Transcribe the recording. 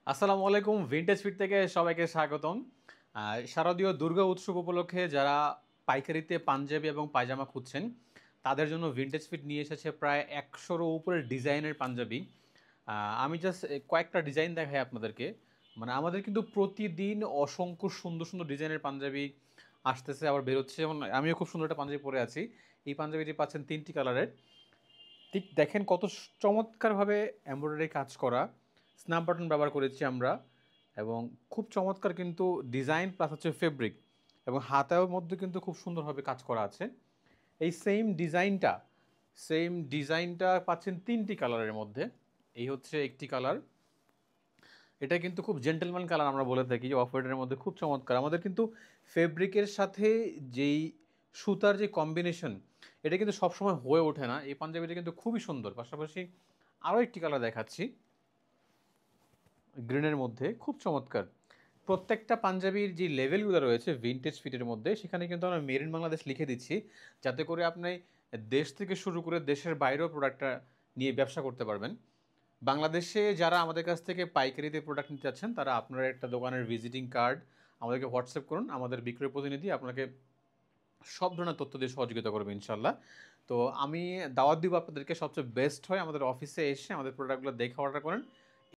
আসসালামু আলাইকুম, vintage fit থেকে সবাইকে স্বাগতম। শারদীয় দুর্গা উৎসব উপলক্ষে যারা পাইকারিতে পাঞ্জাবি এবং পায়জামা খুঁজছেন তাদের জন্য ভিনটেজ ফিট নিয়ে এসেছে প্রায় 100-এর উপরে ডিজাইনের পাঞ্জাবি। আমি জাস্ট কয়েকটা ডিজাইন দেখাই আপনাদেরকে। মানে আমাদের কিন্তু প্রতিদিন অসংখ্য সুন্দর সুন্দর ডিজাইনের পাঞ্জাবি আসতেছে, আবার বেরোচ্ছে। যেমন আমিও খুব সুন্দর একটা পাঞ্জাবি পরে আছি। এই পাঞ্জাবিটি পাচ্ছেন 3টি কালারের। ঠিক দেখেন কত চমৎকারভাবে এমব্রয়ডারি কাজ করা, স্ন্যাপ বাটন ব্যবহার করেছি আমরা, এবং খুব চমৎকার কিন্তু ডিজাইন প্লাস হচ্ছে ফেব্রিক, এবং হাতার মধ্যে কিন্তু খুব সুন্দরভাবে কাজ করা আছে। এই সেম ডিজাইনটা পাচ্ছেন 3টি কালারের মধ্যে। এই হচ্ছে একটি কালার, এটা কিন্তু খুব জেন্টেলম্যান কালার আমরা বলে থাকি, অফ হোয়াইটের মধ্যে খুব চমৎকার। আমাদের কিন্তু ফেব্রিকের সাথে যেই সুতার যে কম্বিনেশন, এটা কিন্তু সবসময় হয়ে ওঠে না। এই পাঞ্জাবিটা কিন্তু খুবই সুন্দর। পাশাপাশি আরও একটি কালার দেখাচ্ছি, গ্রিনের মধ্যে খুব চমৎকার। প্রত্যেকটা পাঞ্জাবির যে লেভেলগুলো রয়েছে ভিনটেজ ফিটের মধ্যে, সেখানে কিন্তু আমরা মেড ইন বাংলাদেশ লিখে দিচ্ছি, যাতে করে আপনি দেশ থেকে শুরু করে দেশের বাইরেও প্রোডাক্টটা নিয়ে ব্যবসা করতে পারবেন। বাংলাদেশে যারা আমাদের কাছ থেকে পাইকারিতে প্রোডাক্ট নিতে চাচ্ছেন, তারা আপনার একটা দোকানের ভিজিটিং কার্ড আমাদেরকে হোয়াটসঅ্যাপ করুন। আমাদের বিক্রয় প্রতিনিধি আপনাকে সব ধরনের তথ্য দিয়ে সহযোগিতা করবে ইনশাল্লাহ। তো আমি দাওয়াত দিব আপনাদেরকে, সবচেয়ে বেস্ট হয় আমাদের অফিসে এসে আমাদের প্রোডাক্টগুলো দেখে অর্ডার করেন।